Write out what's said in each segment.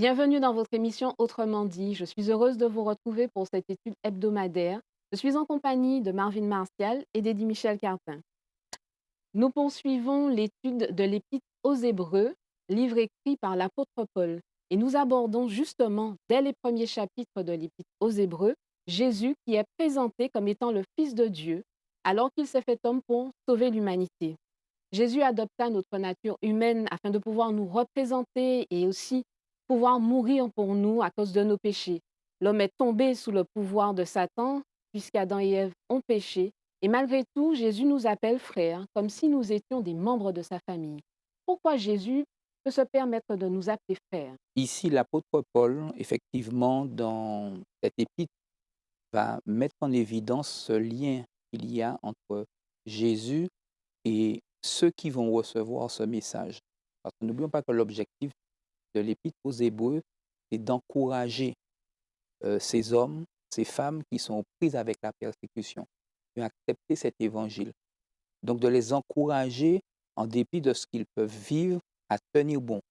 Bienvenue dans votre émission Autrement dit. Je suis heureuse de vous retrouver pour cette étude hebdomadaire. Je suis en compagnie de Marvin Martial et d'Eddie Michel Carpin. Nous poursuivons l'étude de l'Épître aux Hébreux, livre écrit par l'apôtre Paul. Et nous abordons justement, dès les premiers chapitres de l'Épître aux Hébreux, Jésus qui est présenté comme étant le Fils de Dieu, alors qu'il s'est fait homme pour sauver l'humanité. Jésus adopta notre nature humaine afin de pouvoir nous représenter et aussi pouvoir mourir pour nous à cause de nos péchés. L'homme est tombé sous le pouvoir de Satan, puisqu'Adam et Ève ont péché, et malgré tout, Jésus nous appelle frères, comme si nous étions des membres de sa famille. Pourquoi Jésus peut se permettre de nous appeler frères? Ici, l'apôtre Paul, effectivement, dans cette épître, va mettre en évidence ce lien qu'il y a entre Jésus et ceux qui vont recevoir ce message. Parce que n'oublions pas que l'objectif de l'épître aux Hébreux, c'est d'encourager ces hommes, ces femmes qui sont prises avec la persécution, à accepter cet évangile. Donc de les encourager en dépit de ce qu'ils peuvent vivre, à tenir bon.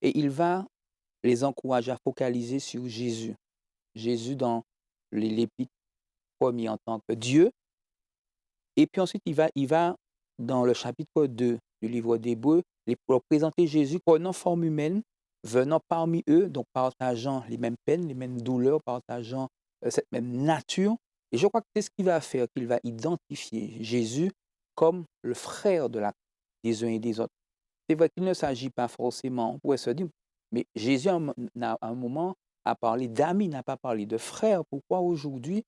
Et il va les encourager à focaliser sur Jésus. Jésus dans l'épître premier en tant que Dieu. Et puis ensuite, il va dans le chapitre 2 du livre d'Hébreux, leur présenter Jésus prenant forme humaine, venant parmi eux, donc partageant les mêmes peines, les mêmes douleurs, partageant cette même nature. Et je crois que c'est ce qu'il va faire, qu'il va identifier Jésus comme le frère des uns et des autres. C'est vrai qu'il ne s'agit pas forcément, on pourrait se dire, mais Jésus, à un moment, a parlé d'amis, n'a pas parlé de frères. Pourquoi aujourd'hui,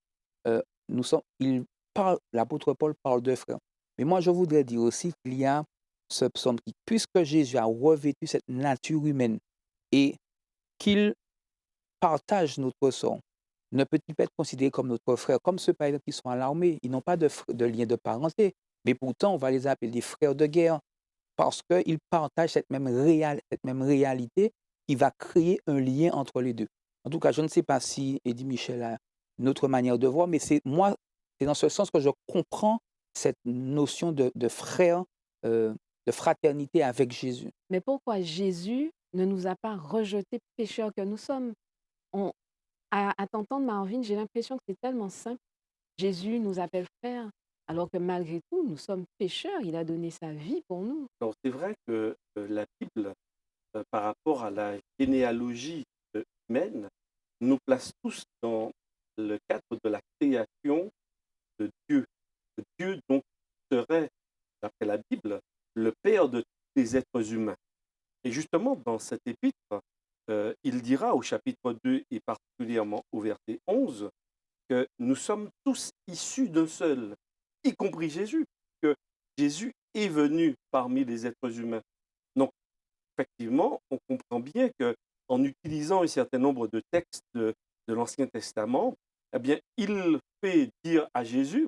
l'apôtre Paul parle de frères? Mais moi, je voudrais dire aussi qu'il y a ce psaume qui, puisque Jésus a revêtu cette nature humaine et qu'il partage notre sort, ne peut-il pas être considéré comme notre frère, comme ceux par exemple qui sont à l'armée, ils n'ont pas de lien de parenté, mais pourtant on va les appeler des frères de guerre parce qu'ils partagent cette même réalité qui va créer un lien entre les deux. En tout cas, je ne sais pas si Eddie Michel a une autre manière de voir, mais c'est dans ce sens que je comprends cette notion de frère, de fraternité avec Jésus. Mais pourquoi Jésus ne nous a pas rejetés pécheurs que nous sommes? On, à t'entendre, Marvin, j'ai l'impression que c'est tellement simple. Jésus nous appelle frères, alors que malgré tout, nous sommes pécheurs. Il a donné sa vie pour nous. Alors c'est vrai que, la Bible, par rapport à la généalogie, humaine, nous place tous dans le cadre de la création de Dieu. Dieu donc serait, d'après la Bible, le père de tous les êtres humains. Et justement dans cette épître, il dira au chapitre 2 et particulièrement au verset 11, que nous sommes tous issus d'un seul, y compris Jésus, que Jésus est venu parmi les êtres humains. Donc, effectivement, on comprend bien que en utilisant un certain nombre de textes de l'Ancien Testament, eh bien, il fait dire à Jésus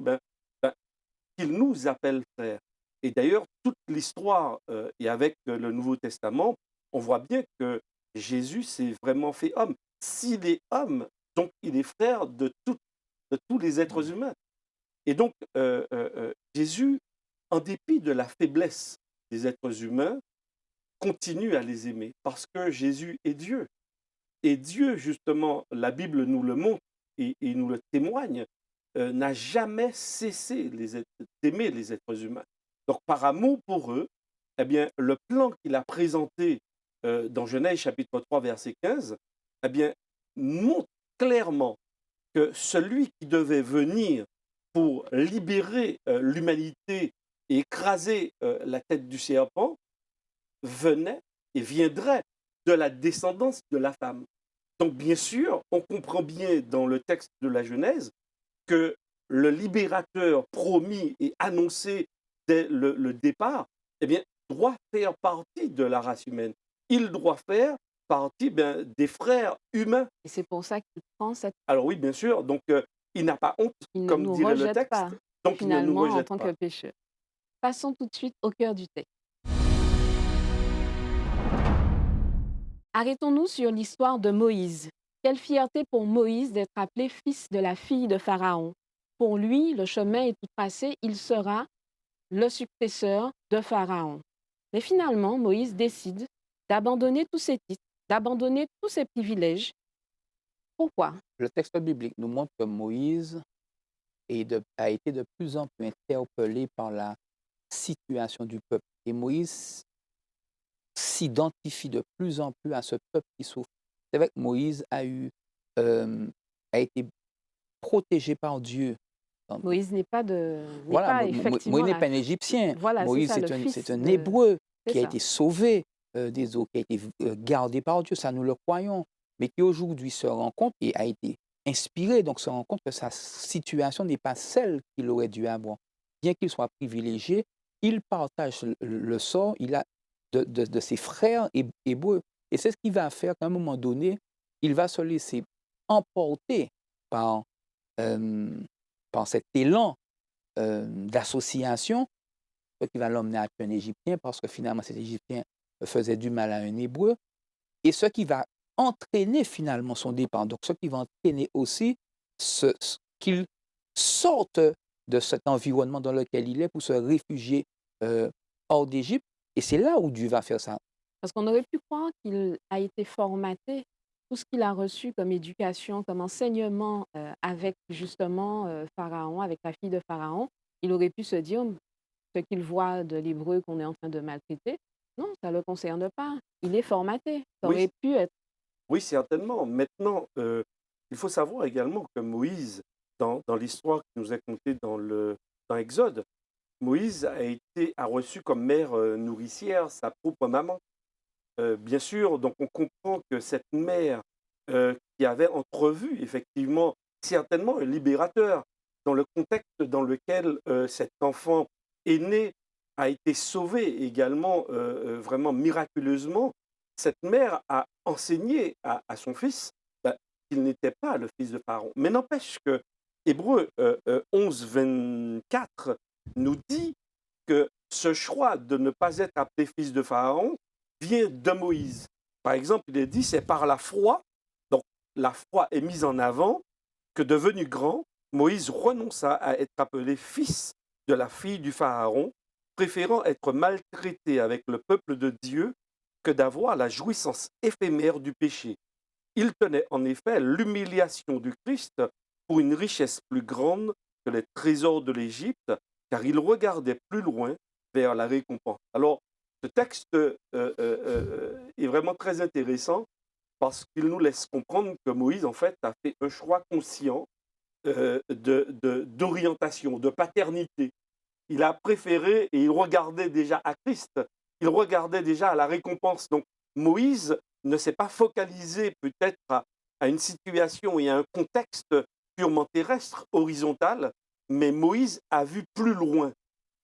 qu'il nous appelle frères. Et d'ailleurs, toute l'histoire et avec le Nouveau Testament, on voit bien que Jésus s'est vraiment fait homme. S'il est homme, donc il est frère de tous les êtres humains. Et donc, Jésus, en dépit de la faiblesse des êtres humains, continue à les aimer parce que Jésus est Dieu. Et Dieu, justement, la Bible nous le montre et nous le témoigne, n'a jamais cessé d'aimer les êtres humains. Donc, par amour pour eux, eh bien, le plan qu'il a présenté dans Genèse chapitre 3, verset 15, eh bien, montre clairement que celui qui devait venir pour libérer l'humanité et écraser la tête du serpent venait et viendrait de la descendance de la femme. Donc bien sûr, on comprend bien dans le texte de la Genèse que le libérateur promis et annoncé dès le départ, eh bien, doit faire partie de la race humaine. Il doit faire partie des frères humains. Et c'est pour ça qu'il prend cette... Alors oui, bien sûr, donc il n'a pas honte, Il ne comme nous dirait le rejette texte, pas, donc il ne nous finalement, en rejette tant que pas. pécheurs. Passons tout de suite au cœur du texte. Arrêtons-nous sur l'histoire de Moïse. Quelle fierté pour Moïse d'être appelé fils de la fille de Pharaon. Pour lui, le chemin est tout tracé, il sera le successeur de Pharaon. Mais finalement, Moïse décide d'abandonner tous ses titres d'abandonner tous ses privilèges. Pourquoi? Le texte biblique nous montre que Moïse a été de plus en plus interpellé par la situation du peuple. Et Moïse s'identifie de plus en plus à ce peuple qui souffre. C'est vrai que Moïse euh, a été protégé par Dieu. Moïse n'est Voilà, pas Moïse effectivement n'est pas un Égyptien. voilà, c'est Moïse, ça, le c'est fils un de Hébreu c'est qui a ça. été sauvé des eaux, qui a été gardé par Dieu, ça nous le croyons, mais qui aujourd'hui se rend compte et a été inspiré, donc se rend compte que sa situation n'est pas celle qu'il aurait dû avoir. Bien qu'il soit privilégié, il partage le sort de ses frères hébreux. Et c'est ce qu'il va faire qu'à un moment donné, il va se laisser emporter par, euh, par cet élan d'association, ce qui va l'emmener à tuer un Égyptien parce que finalement cet Égyptien faisait du mal à un Hébreu, et ce qui va entraîner finalement son départ. Donc ce qui va entraîner aussi qu'il sorte de cet environnement dans lequel il est pour se réfugier euh, hors d'Égypte. Et c'est là où Dieu va faire ça. Parce qu'on aurait pu croire qu'il a été formaté, tout ce qu'il a reçu comme éducation, comme enseignement, avec justement, Pharaon, avec la fille de Pharaon. Il aurait pu se dire, ce qu'il voit de l'hébreu qu'on est en train de maltraiter, non, ça ne le concerne pas. Il est formaté. Ça Oui, aurait pu être oui, certainement. Maintenant, il faut savoir également que Moïse, dans l'histoire qui nous est contée dans Exode, Moïse a reçu comme mère nourricière sa propre maman. Bien sûr, donc on comprend que cette mère qui avait entrevu effectivement certainement un libérateur dans le contexte dans lequel cet enfant est né, a été sauvé également vraiment miraculeusement, cette mère a enseigné à son fils qu'il n'était pas le fils de Pharaon. Mais n'empêche que Hébreux 11, 24 nous dit que ce choix de ne pas être appelé fils de Pharaon vient de Moïse. Par exemple, il est dit, c'est par la foi, donc la foi est mise en avant, que devenu grand, Moïse renonça à être appelé fils de la fille du Pharaon, préférant être maltraité avec le peuple de Dieu que d'avoir la jouissance éphémère du péché. Il tenait en effet l'humiliation du Christ pour une richesse plus grande que les trésors de l'Égypte, car il regardait plus loin vers la récompense. Alors, ce texte est vraiment très intéressant parce qu'il nous laisse comprendre que Moïse, en fait, a fait un choix conscient d'orientation, de paternité. Il a préféré et il regardait déjà à Christ, il regardait déjà à la récompense. Donc, Moïse ne s'est pas focalisé peut-être à une situation et à un contexte purement terrestre, horizontal, mais Moïse a vu plus loin.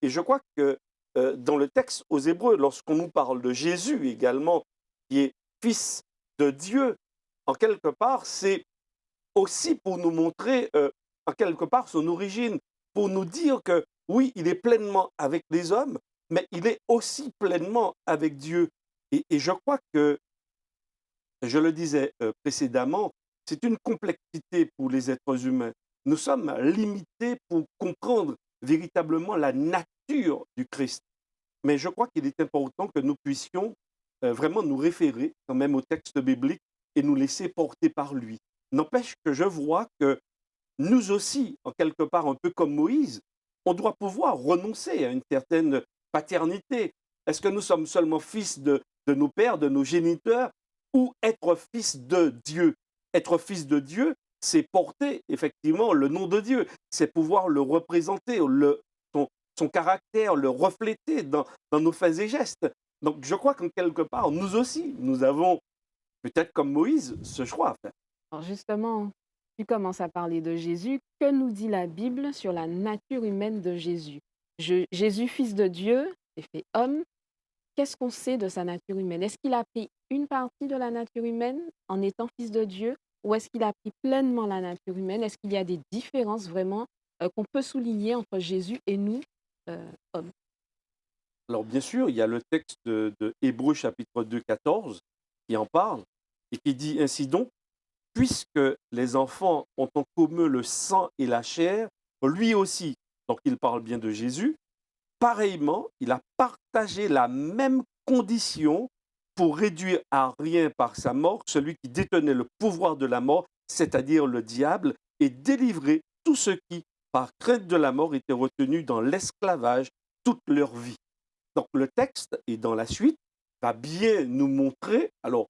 Et je crois que dans le texte aux Hébreux, lorsqu'on nous parle de Jésus également, qui est fils de Dieu, en quelque part, c'est aussi pour nous montrer, en quelque part, son origine, pour nous dire que oui, il est pleinement avec les hommes, mais il est aussi pleinement avec Dieu. Et je crois que, je le disais précédemment, c'est une complexité pour les êtres humains. Nous sommes limités pour comprendre véritablement la nature du Christ. Mais je crois qu'il est important que nous puissions vraiment nous référer quand même au texte biblique et nous laisser porter par lui. N'empêche que je vois que nous aussi, en quelque part un peu comme Moïse, on doit pouvoir renoncer à une certaine paternité. Est-ce que nous sommes seulement fils de nos pères, de nos géniteurs, ou être fils de Dieu? Être fils de Dieu, c'est porter effectivement le nom de Dieu, c'est pouvoir le représenter, son caractère, le refléter dans nos faits et gestes. Donc je crois qu'en quelque part, nous aussi, nous avons, peut-être comme Moïse, ce choix à faire. alors justement, tu commences à parler de Jésus. Que nous dit la Bible sur la nature humaine de Jésus? Jésus, fils de Dieu, est fait homme. Qu'est-ce qu'on sait de sa nature humaine? Est-ce qu'il a pris une partie de la nature humaine en étant fils de Dieu ou est-ce qu'il a pris pleinement la nature humaine? Est-ce qu'il y a des différences vraiment qu'on peut souligner entre Jésus et nous, hommes? Alors bien sûr, il y a le texte de Hébreux chapitre 2, 14 qui en parle et qui dit ainsi donc, puisque les enfants ont en commun le sang et la chair, lui aussi, donc il parle bien de Jésus, pareillement, il a partagé la même condition pour réduire à rien par sa mort celui qui détenait le pouvoir de la mort, c'est-à-dire le diable, et délivrer tous ceux qui, par crainte de la mort, étaient retenus dans l'esclavage toute leur vie. Donc le texte, et dans la suite, va bien nous montrer, alors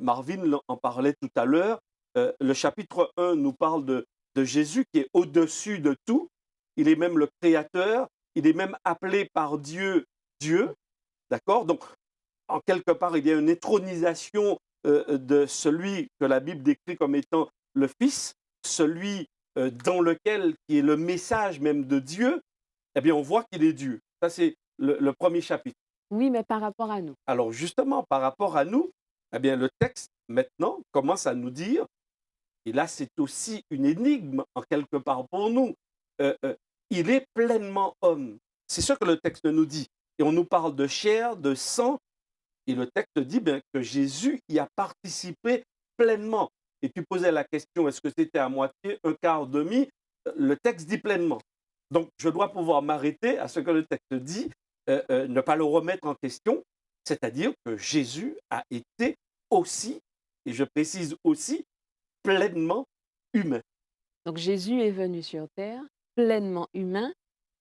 Marvin en parlait tout à l'heure, le chapitre 1 nous parle de Jésus qui est au-dessus de tout, il est même le créateur, il est même appelé par Dieu, Dieu, d'accord? Donc en quelque part, il y a une intronisation de celui que la Bible décrit comme étant le Fils, celui dans lequel, qui est le message même de Dieu, eh bien, on voit qu'il est Dieu. Ça, c'est le premier chapitre. Oui, mais par rapport à nous. Alors, justement, par rapport à nous, eh bien, le texte, maintenant, commence à nous dire, et là, c'est aussi une énigme, en quelque part, pour nous, euh, euh, il est pleinement homme. C'est ce que le texte nous dit. Et on nous parle de chair, de sang, et le texte dit bien, que Jésus y a participé pleinement. Et tu posais la question, est-ce que c'était à moitié, un quart, demi? Le texte dit pleinement. Donc, je dois pouvoir m'arrêter à ce que le texte dit, ne pas le remettre en question, c'est-à-dire que Jésus a été aussi, et je précise aussi, pleinement humain. Donc Jésus est venu sur terre, pleinement humain.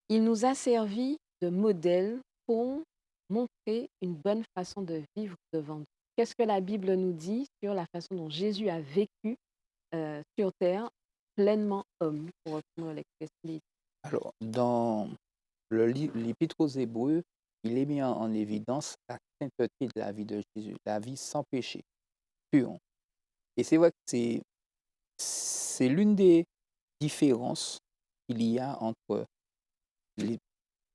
Il nous a servi de modèle pour montrer une bonne façon de vivre devant Dieu. Qu'est-ce que la Bible nous dit sur la façon dont Jésus a vécu sur terre, pleinement homme, pour reprendre l'expression? Alors, dans l'Épître aux Hébreux, il est mis en évidence la sainteté de la vie de Jésus, la vie sans péché, pure. Et c'est vrai que c'est l'une des différences qu'il y a entre les,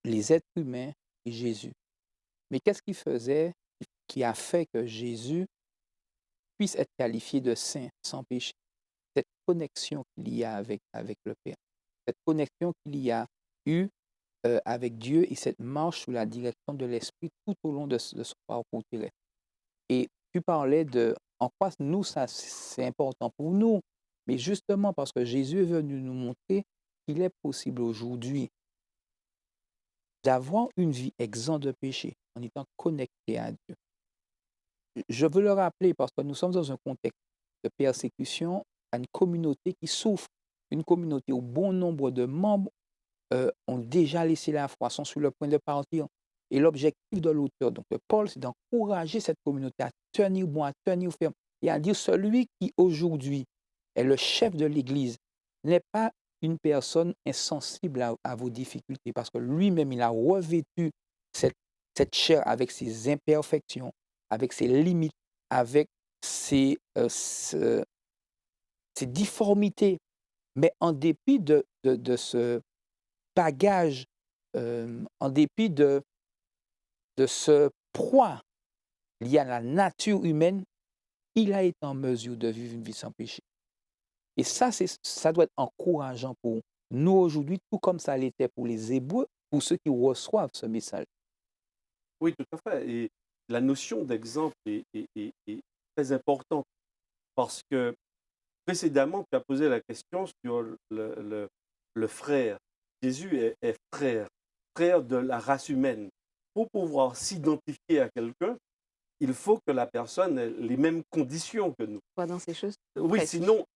les êtres humains et Jésus. Mais qu'est-ce qu'il faisait qui a fait que Jésus puisse être qualifié de saint, sans péché? Cette connexion qu'il y a avec le Père, cette connexion qu'il y a eue avec Dieu et cette marche sous la direction de l'Esprit tout au long de son parcours terrestre. Et tu parlais de en quoi nous, ça, c'est important pour nous. Mais justement parce que Jésus est venu nous montrer qu'il est possible aujourd'hui d'avoir une vie exempte de péché en étant connecté à Dieu. Je veux le rappeler parce que nous sommes dans un contexte de persécution à une communauté qui souffre, une communauté où bon nombre de membres ont déjà laissé la foi, sont sur le point de partir. Et l'objectif de l'auteur, donc de Paul, c'est d'encourager cette communauté à tenir bon, à tenir ferme, et à dire celui qui aujourd'hui est le chef de l'Église n'est pas une personne insensible à vos difficultés, parce que lui-même, il a revêtu cette chair avec ses imperfections, avec ses limites, avec ses difformités. Mais en dépit de ce bagage, en dépit de ce poids lié à la nature humaine, il a été en mesure de vivre une vie sans péché. Et ça doit être encourageant pour nous aujourd'hui, tout comme ça l'était pour les Hébreux, pour ceux qui reçoivent ce message. Oui, tout à fait. Et la notion d'exemple est très importante parce que précédemment, tu as posé la question sur le frère. Jésus est frère, frère de la race humaine. Pour pouvoir s'identifier à quelqu'un, il faut que la personne ait les mêmes conditions que nous. Quoi dans ces choses Oui, précises. sinon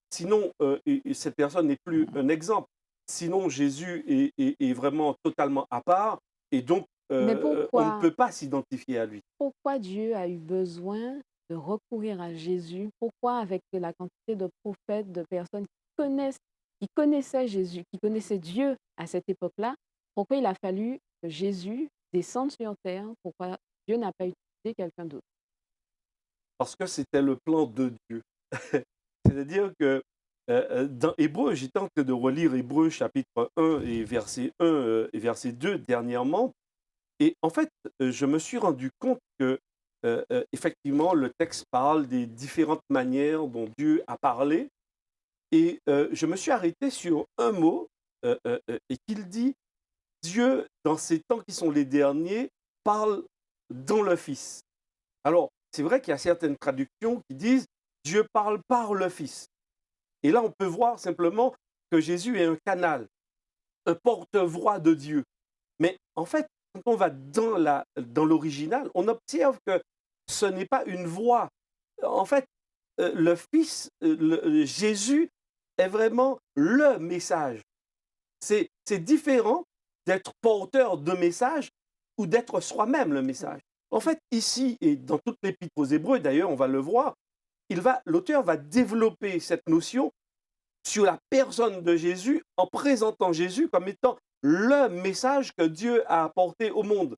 cette personne n'est plus un exemple. Sinon, Jésus est vraiment totalement à part et donc Mais on ne peut pas s'identifier à lui. pourquoi Dieu a eu besoin de recourir à Jésus? Pourquoi avec la quantité de prophètes, de personnes qui connaissaient Jésus, qui connaissaient Dieu à cette époque-là, pourquoi il a fallu que Jésus descende sur terre? Pourquoi Dieu n'a pas utilisé quelqu'un d'autre? Parce que c'était le plan de Dieu. C'est-à-dire que dans Hébreu, j'étais en train de relire Hébreu chapitre 1 et verset 1 et verset 2 dernièrement. Et en fait, je me suis rendu compte que effectivement, le texte parle des différentes manières dont Dieu a parlé. Et je me suis arrêté sur un mot et qu'il dit Dieu, dans ces temps qui sont les derniers, parle dans le Fils. Alors, c'est vrai qu'il y a certaines traductions qui disent Dieu parle par le Fils. Et là, on peut voir simplement que Jésus est un canal, un porte-voix de Dieu. Mais en fait, quand on va dans l'original, on observe que ce n'est pas une voix. En fait, le Fils, Jésus est vraiment le message. C'est différent d'être porteur de message ou d'être soi-même le message. En fait, ici et dans toute l'Épître aux Hébreux, d'ailleurs, on va le voir, l'auteur va développer cette notion sur la personne de Jésus en présentant Jésus comme étant le message que Dieu a apporté au monde.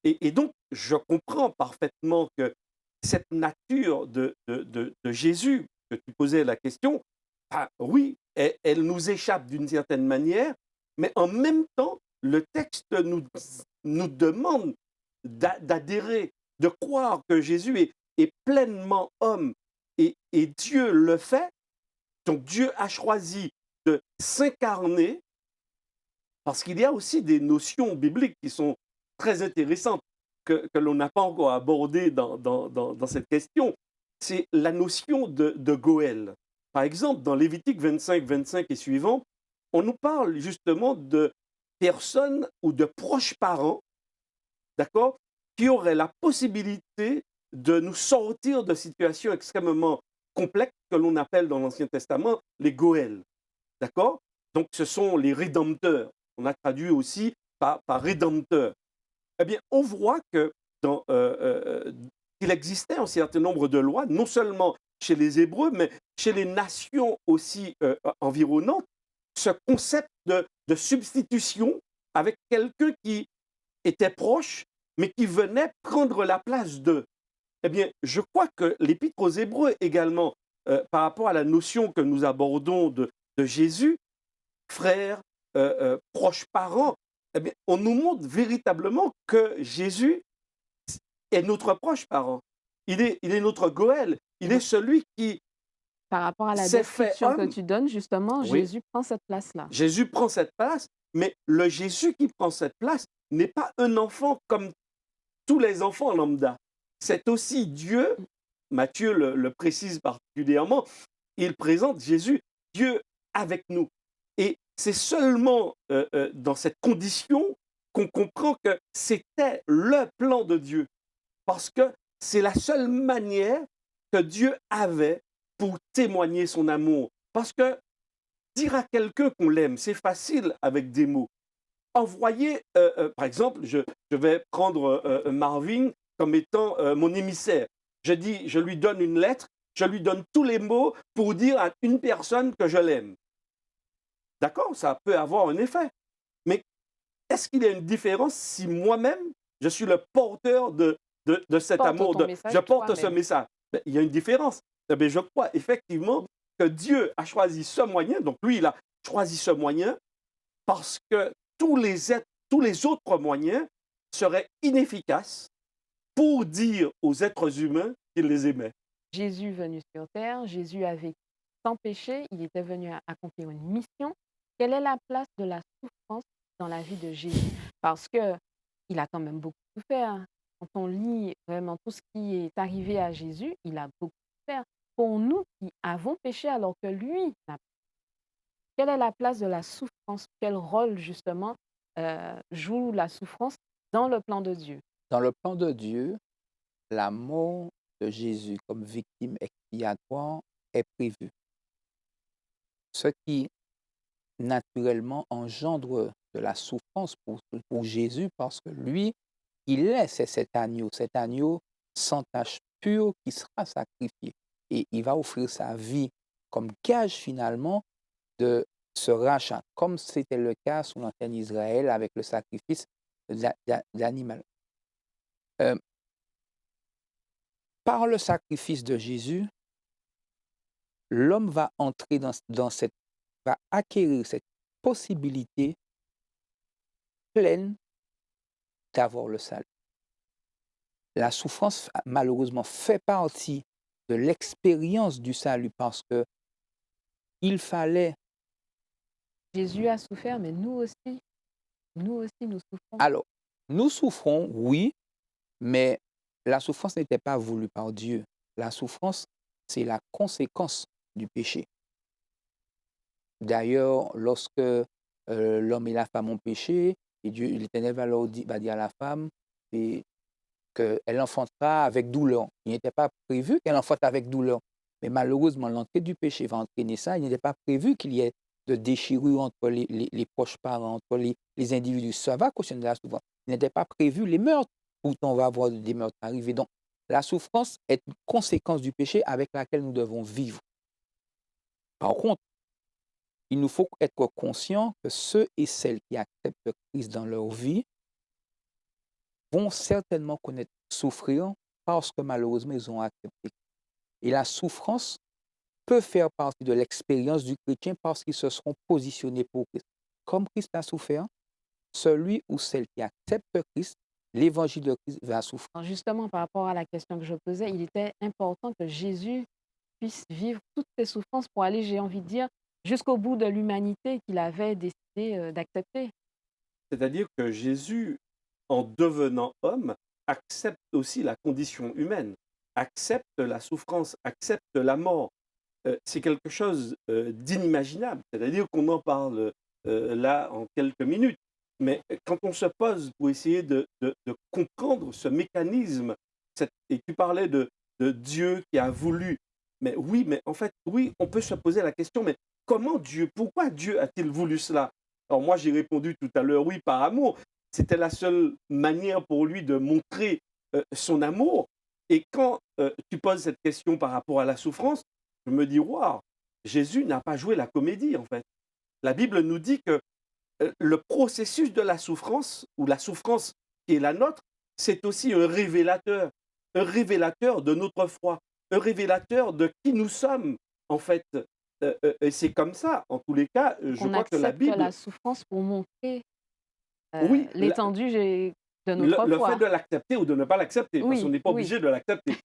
Et donc, je comprends parfaitement que cette nature de Jésus, que tu posais la question, ah, oui, elle nous échappe d'une certaine manière, mais en même temps, le texte nous demande d'adhérer, de croire que Jésus est pleinement homme et Dieu le fait. Donc Dieu a choisi de s'incarner parce qu'il y a aussi des notions bibliques qui sont très intéressantes que l'on n'a pas encore abordées dans cette question. C'est la notion de Goël. Par exemple, dans Lévitique 25, 25 et suivant, on nous parle justement de personnes ou de proches parents, d'accord, qui auraient la possibilité de nous sortir de situations extrêmement complexes que l'on appelle dans l'Ancien Testament les Goëls. D'accord? Donc, ce sont les rédempteurs. On a traduit aussi par rédempteur. Eh bien, on voit que qu'il existait un certain nombre de lois, non seulement chez les Hébreux, mais chez les nations aussi environnantes, ce concept de substitution avec quelqu'un qui était proche, mais qui venait prendre la place d'eux. Eh bien, je crois que l'Épître aux Hébreux également, par rapport à la notion que nous abordons de Jésus, frère, proche parent, eh bien, on nous montre véritablement que Jésus est notre proche parent. Il est notre Goël. Il est celui qui Par rapport à la s'est fait description que homme. tu donnes, justement, Oui, Jésus prend cette place-là. Jésus prend cette place, mais le Jésus qui prend cette place n'est pas un enfant comme tous les enfants lambda. C'est aussi Dieu, Matthieu le précise particulièrement, il présente Jésus, Dieu avec nous. Et c'est seulement dans cette condition qu'on comprend que c'était le plan de Dieu. Parce que c'est la seule manière que Dieu avait pour témoigner son amour. Parce que dire à quelqu'un qu'on l'aime, c'est facile avec des mots. Envoyer, par exemple, je vais prendre Marvin comme étant mon émissaire. Je lui donne une lettre, je lui donne tous les mots pour dire à une personne que je l'aime. D'accord? Ça peut avoir un effet. Mais est-ce qu'il y a une différence si moi-même, je suis le porteur de cet Porte amour, ton je message porte ce toi-même. message? Ben, il y a une différence. Eh bien, je crois effectivement que Dieu a choisi ce moyen, donc lui, il a choisi ce moyen parce que tous les autres moyens seraient inefficaces pour dire aux êtres humains qu'il les aimait. Jésus venu sur terre, Jésus a vécu sans péché, il était venu accomplir une mission. Quelle est la place de la souffrance dans la vie de Jésus? Parce que il a quand même beaucoup souffert. Quand on lit vraiment tout ce qui est arrivé à Jésus, il a beaucoup souffert. Pour nous qui avons péché alors que lui n'a pas, quelle est la place de la souffrance? Quel rôle justement joue la souffrance dans le plan de Dieu? Dans le plan de Dieu, la mort de Jésus comme victime expiatoire est prévue, ce qui naturellement engendre de la souffrance pour Jésus parce que lui, c'est cet agneau sans tache pure qui sera sacrifié. Et il va offrir sa vie comme gage finalement de ce rachat, comme c'était le cas sous l'ancien Israël avec le sacrifice d'animal. Euh, Par le sacrifice de Jésus, l'homme va entrer va acquérir cette possibilité pleine d'avoir le salut. La souffrance, malheureusement, fait partie de l'expérience du salut parce que il fallait. Jésus a souffert, mais nous aussi, nous souffrons. Alors, nous souffrons, oui, mais la souffrance n'était pas voulue par Dieu. La souffrance, c'est la conséquence du péché. D'ailleurs, lorsque l'homme et la femme ont péché, et Dieu, l'Éternel va dire à la femme, qu'elle enfantera avec douleur. Il n'était pas prévu qu'elle enfante avec douleur. Mais malheureusement, l'entrée du péché va entraîner ça. Il n'était pas prévu qu'il y ait de déchirure entre les proches parents, entre les individus. Ça va cautionner la souffrance. Il n'était pas prévu les meurtres. Pourtant, on va avoir des meurtres arriver. Donc, la souffrance est une conséquence du péché avec laquelle nous devons vivre. Par contre, il nous faut être conscients que ceux et celles qui acceptent Christ dans leur vie vont certainement connaître souffrir parce que malheureusement, ils ont accepté. Et la souffrance peut faire partie de l'expérience du chrétien parce qu'ils se seront positionnés pour Christ. Comme Christ a souffert, celui ou celle qui accepte Christ, l'évangile de Christ va souffrir. Alors justement, par rapport à la question que je posais, il était important que Jésus puisse vivre toutes ces souffrances pour aller, j'ai envie de dire, jusqu'au bout de l'humanité qu'il avait décidé d'accepter. C'est-à-dire que Jésus, en devenant homme, accepte aussi la condition humaine, accepte la souffrance, accepte la mort. C'est quelque chose d'inimaginable. C'est-à-dire qu'on en parle là en quelques minutes. Mais quand on se pose pour essayer de comprendre ce mécanisme, et tu parlais de Dieu qui a voulu, mais oui, mais en fait, oui, on peut se poser la question, mais comment Dieu, pourquoi Dieu a-t-il voulu cela? Alors moi, j'ai répondu tout à l'heure, oui, par amour. C'était la seule manière pour lui de montrer son amour. Et quand tu poses cette question par rapport à la souffrance, je me dis, waouh, Jésus n'a pas joué la comédie, en fait. La Bible nous dit que le processus de la souffrance, ou la souffrance qui est la nôtre, c'est aussi un révélateur de notre foi, un révélateur de qui nous sommes, en fait. Et c'est comme ça, en tous les cas, je On crois que la accepte Bible, la souffrance pour montrer oui, l'étendue de notre le fait foi. de l'accepter ou de ne pas l'accepter, parce qu'on Oui, n'est pas oui. obligé de l'accepter.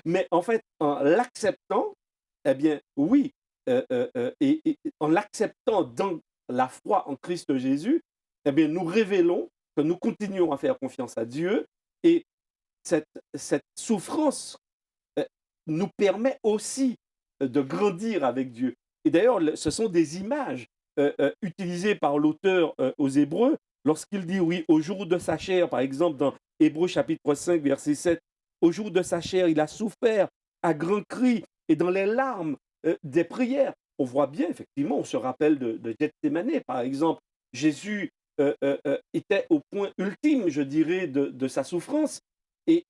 Mais en fait, en l'acceptant, eh bien, oui, et en l'acceptant dans la foi en Christ Jésus, eh bien, nous révélons que nous continuons à faire confiance à Dieu et cette souffrance nous permet aussi de grandir avec Dieu. Et d'ailleurs, ce sont des images utilisées par l'auteur aux Hébreux lorsqu'il dit, oui, au jour de sa chair, par exemple, dans Hébreux chapitre 5, verset 7, au jour de sa chair, il a souffert à grands cris et dans les larmes des prières. On voit bien, effectivement, on se rappelle de Gethsémané, par exemple. Jésus était au point ultime, je dirais, de sa souffrance. Et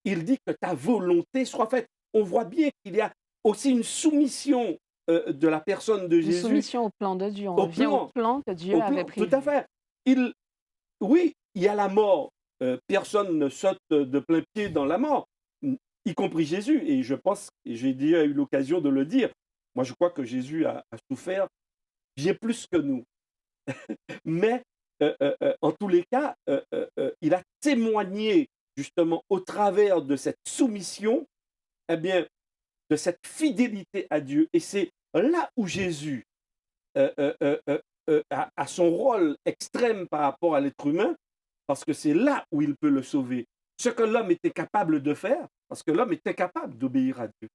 il dit que ta volonté soit faite. On voit bien qu'il y a aussi une soumission de la personne de Une Jésus soumission au plan de Dieu. On au revient au plan, plan que Dieu avait tout à prévu. fait. Il, oui, il y a la mort. Personne ne saute de plein pied dans la mort, y compris Jésus. Et je pense, et j'ai déjà eu l'occasion de le dire, moi je crois que Jésus a souffert bien plus que nous. Mais en tous les cas, il a témoigné justement au travers de cette soumission, eh bien, de cette fidélité à Dieu. Et c'est là où Jésus a son rôle extrême par rapport à l'être humain, parce que c'est là où il peut le sauver. Ce que l'homme était capable de faire, parce que l'homme est incapable d'obéir à Dieu.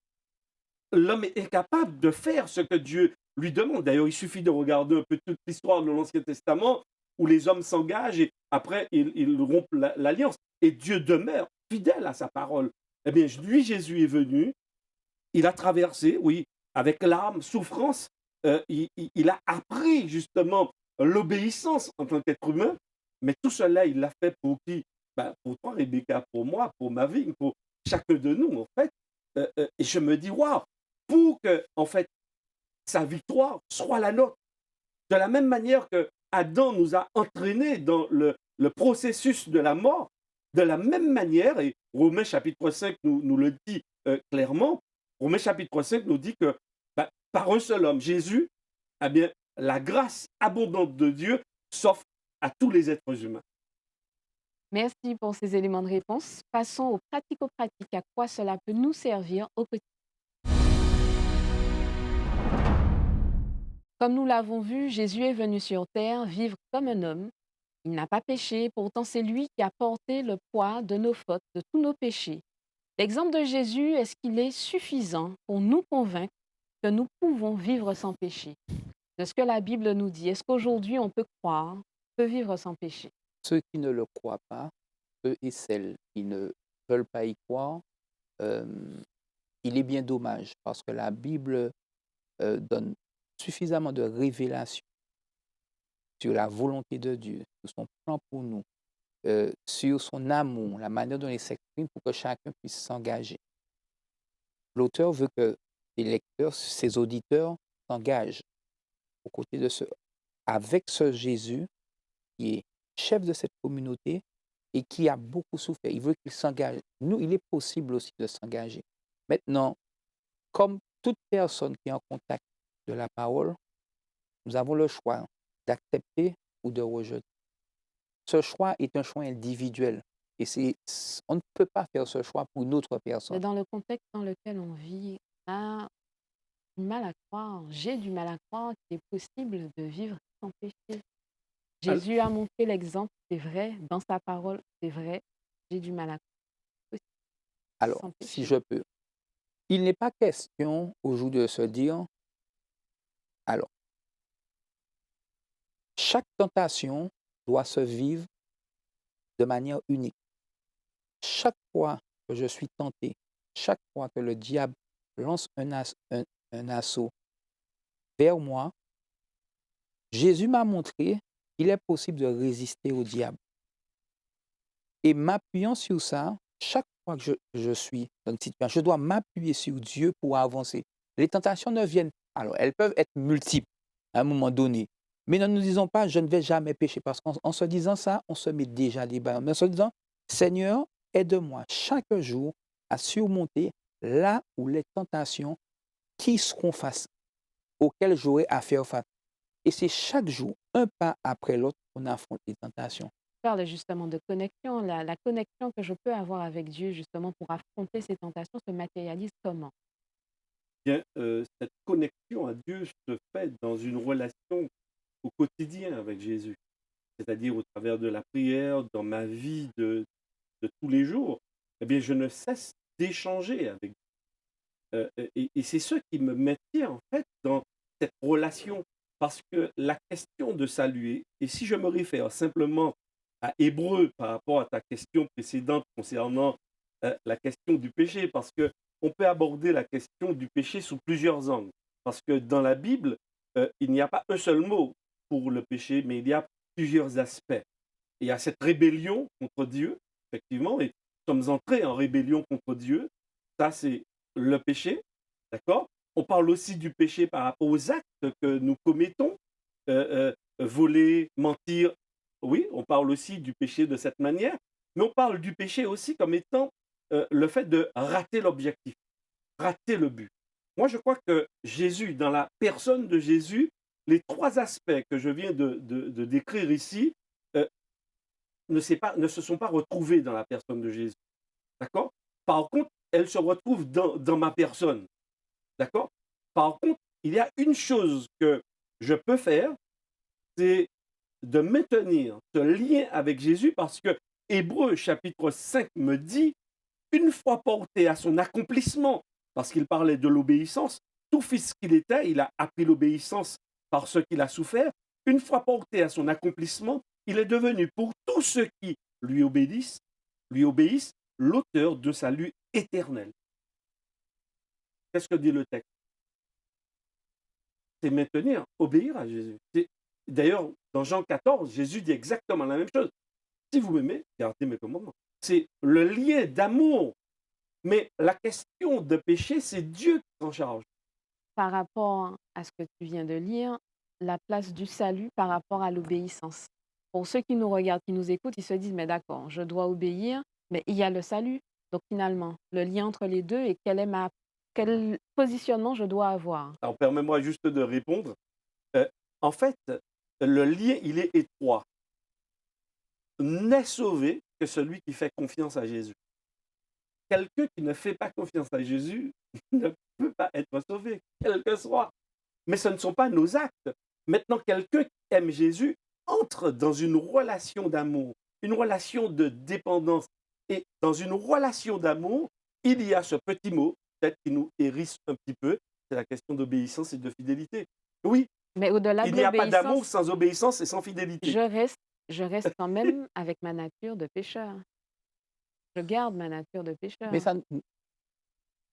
L'homme est incapable de faire ce que Dieu lui demande. D'ailleurs, il suffit de regarder un peu toute l'histoire de l'Ancien Testament, où les hommes s'engagent et après ils rompent l'alliance. Et Dieu demeure fidèle à sa parole. Eh bien, lui, Jésus est venu, il a traversé, oui, avec larmes, souffrance, il a appris justement l'obéissance en tant qu'être humain, mais tout cela, il l'a fait pour qui? Ben, pour toi, Rebecca, pour moi, pour ma vie, pour chacun de nous, en fait. Et je me dis, waouh, pour que, en fait, sa victoire soit la nôtre. De la même manière que Adam nous a entraînés dans le processus de la mort, de la même manière, et Romains chapitre 5 nous le dit clairement, Romains chapitre 5 nous dit que bah, par un seul homme, Jésus, eh bien, la grâce abondante de Dieu s'offre à tous les êtres humains. Merci pour ces éléments de réponse. Passons aux pratico-pratiques. À quoi cela peut nous servir au quotidien? Comme nous l'avons vu, Jésus est venu sur terre vivre comme un homme. Il n'a pas péché, pourtant c'est lui qui a porté le poids de nos fautes, de tous nos péchés. L'exemple de Jésus, est-ce qu'il est suffisant pour nous convaincre que nous pouvons vivre sans péché? De ce que la Bible nous dit, est-ce qu'aujourd'hui on peut croire, on peut vivre sans péché? Ceux qui ne le croient pas ceux et celles qui ne veulent pas y croire, hem, il est bien dommage parce que la Bible, donne suffisamment de révélations sur la volonté de Dieu, sur son plan pour nous, sur son amour, la manière dont il s'exprime pour que chacun puisse s'engager. L'auteur veut que ses lecteurs, ses auditeurs s'engagent aux côtés de ce avec ce Jésus qui est chef de cette communauté et qui a beaucoup souffert. Il veut qu'il s'engage. Nous, il est possible aussi de s'engager. Maintenant, comme toute personne qui est en contact de la parole, nous avons le choix d'accepter ou de rejeter. Ce choix est un choix individuel et on ne peut pas faire ce choix pour une autre Mais personne. dans le contexte dans lequel on vit, on a du mal à croire, j'ai du mal à croire qu'il est possible de vivre sans péché. Al- Jésus a montré l'exemple, c'est vrai, dans sa parole, c'est vrai. J'ai du mal à croire Alors, sans si péché. je peux, il n'est pas question aujourd'hui de se dire, alors, chaque tentation doit se vivre de manière unique. Chaque fois que je suis tenté, chaque fois que le diable lance un assaut vers moi, Jésus m'a montré qu'il est possible de résister au diable. Et m'appuyant sur ça, chaque fois que je suis dans une situation, je dois m'appuyer sur Dieu pour avancer. Les tentations ne viennent pas. Alors, elles peuvent être multiples à un moment donné. Mais ne nous disons pas, je ne vais jamais pécher, parce qu'en se disant ça, on se met déjà les barrières. Mais en se disant, Seigneur, aide-moi chaque jour à surmonter là où les tentations qui seront face, auxquelles j'aurai à faire face. Et c'est chaque jour, un pas après l'autre, qu'on affronte les tentations. Parle justement de connexion, la connexion que je peux avoir avec Dieu justement pour affronter ces tentations se matérialise comment? Bien, cette connexion à Dieu se fait dans une relation au quotidien avec Jésus, c'est-à-dire au travers de la prière, dans ma vie de tous les jours. Eh bien, je ne cesse d'échanger avec et c'est ce qui me maintient en fait dans cette relation. Parce que la question de saluer, et si je me réfère simplement à Hébreu par rapport à ta question précédente concernant la question du péché, parce que on peut aborder la question du péché sous plusieurs angles. Parce que dans la Bible, il n'y a pas un seul mot pour le péché, mais il y a plusieurs aspects. Il y a cette rébellion contre Dieu, effectivement, et nous sommes entrés en rébellion contre Dieu. Ça, c'est le péché, d'accord? On parle aussi du péché par rapport aux actes que nous commettons, voler, mentir. Oui, on parle aussi du péché de cette manière, mais on parle du péché aussi comme étant le fait de rater l'objectif, rater le but. Moi, je crois que Jésus, dans la personne de Jésus, les trois aspects que je viens de décrire ici, euh, ne se sont pas retrouvés dans la personne de Jésus. D'accord? Par contre, elles se retrouvent dans ma personne. D'accord? Par contre, il y a une chose que je peux faire, c'est de maintenir ce lien avec Jésus parce que Hébreu chapitre 5 me dit, une fois porté à son accomplissement, parce qu'il parlait de l'obéissance, tout fils qu'il était, il a appris l'obéissance par ce qu'il a souffert. Une fois porté à son accomplissement, il est devenu pour tous ceux qui lui obéissent, l'auteur de salut éternel. Qu'est-ce que dit le texte? C'est maintenir, obéir à Jésus. D'ailleurs, dans Jean 14, Jésus dit exactement la même chose. Si vous m'aimez, gardez mes commandements. C'est le lien d'amour. Mais la question de péché, c'est Dieu qui s'en charge. Par rapport à ce que tu viens de lire, la place du salut par rapport à l'obéissance. Pour ceux qui nous regardent, qui nous écoutent, ils se disent, mais d'accord, je dois obéir, mais il y a le salut. Donc finalement, le lien entre les deux et quel positionnement je dois avoir. Alors, permets-moi juste de répondre. Euh, en fait, le lien, il est étroit. N'est sauvé que celui qui fait confiance à Jésus. Quelqu'un qui ne fait pas confiance à Jésus ne peut pas être sauvé, quel que soit. Mais ce ne sont pas nos actes. Maintenant, quelqu'un qui aime Jésus entre dans une relation d'amour, une relation de dépendance. Et dans une relation d'amour, il y a ce petit mot, peut-être qui nous hérisse un petit peu, c'est la question d'obéissance et de fidélité. Oui, Mais au-delà il de n'y a pas d'amour l'obéissance, sans obéissance et sans fidélité. je reste, je reste quand même avec ma nature de pécheur. Je garde ma nature de Mais pécheur. ça,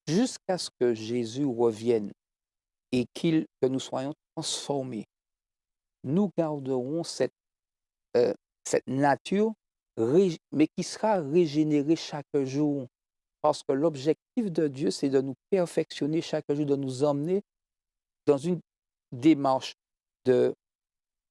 jusqu'à ce que Jésus revienne et que nous soyons transformés, nous garderons euh, cette nature, mais qui sera régénérée chaque jour. Parce que l'objectif de Dieu, c'est de nous perfectionner chaque jour, de nous emmener dans une démarche de,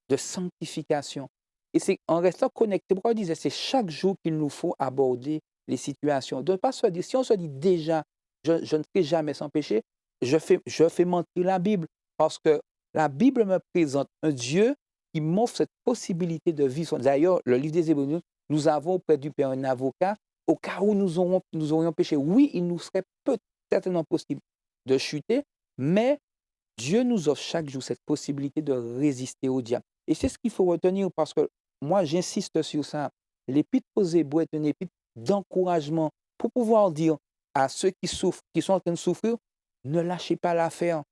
de sanctification. Et c'est en restant connecté, pourquoi il disait, c'est chaque jour qu'il nous faut aborder les situations. De ne pas se dire, si on se dit déjà, je ne ferai jamais sans péché, je fais mentir la Bible. Parce que la Bible me présente un Dieu qui m'offre cette possibilité de vivre. D'ailleurs, le livre des Hébreux, nous avons auprès du Père un avocat au cas où nous aurions péché. Oui, il nous serait peut certainement possible de chuter, mais Dieu nous offre chaque jour cette possibilité de résister au diable. Et c'est ce qu'il faut retenir parce que moi, j'insiste sur ça. L'épître aux Hébreux est une épître d'encouragement pour pouvoir dire à ceux qui souffrent, qui sont en train de souffrir, ne lâchez pas l'affaire.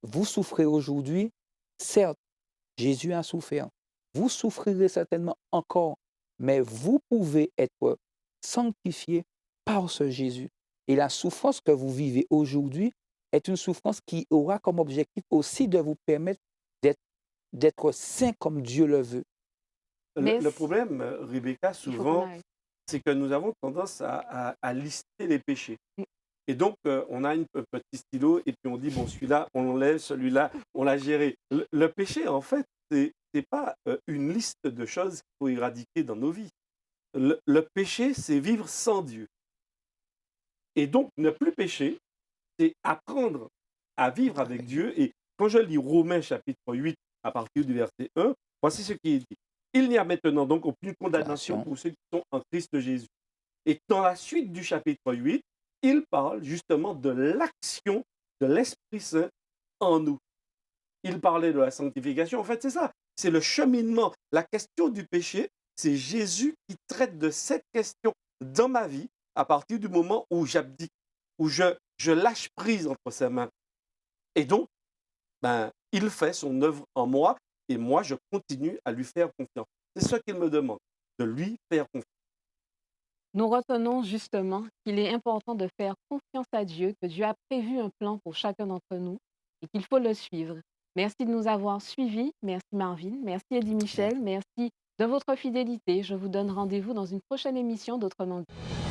Vous souffrez aujourd'hui, certes, Jésus a souffert. Vous souffrirez certainement encore, mais vous pouvez être sanctifié par ce Jésus. Et la souffrance que vous vivez aujourd'hui est une souffrance qui aura comme objectif aussi de vous permettre d'être, d'être saint comme Dieu le veut. Mais Le problème, Rebecca, il faut qu'on souvent, aille. c'est que nous avons tendance à lister les péchés. Et donc, on a un petit stylo et puis on dit, bon, celui-là, on l'enlève, celui-là, on l'a géré. Le péché, en fait, c'est pas une liste de choses qu'il faut éradiquer dans nos vies. Le péché, c'est vivre sans Dieu. Et donc, ne plus pécher, c'est apprendre à vivre avec Dieu. Et quand je lis Romains chapitre 8, à partir du verset 1, voici ce qui est dit. Il n'y a maintenant donc aucune condamnation pour ceux qui sont en Christ Jésus. Et dans la suite du chapitre 8, il parle justement de l'action de l'Esprit Saint en nous. Il parlait de la sanctification. En fait, c'est ça. C'est le cheminement. La question du péché, c'est Jésus qui traite de cette question dans ma vie à partir du moment où j'abdique, où je lâche prise entre ses mains. Et donc, il fait son œuvre en moi et moi, je continue à lui faire confiance. C'est ce qu'il me demande, de lui faire confiance. Nous retenons justement qu'il est important de faire confiance à Dieu, que Dieu a prévu un plan pour chacun d'entre nous et qu'il faut le suivre. Merci de nous avoir suivis. Merci Marvin. Merci Eddie Michel. Merci de votre fidélité. Je vous donne rendez-vous dans une prochaine émission d'Autrement dit.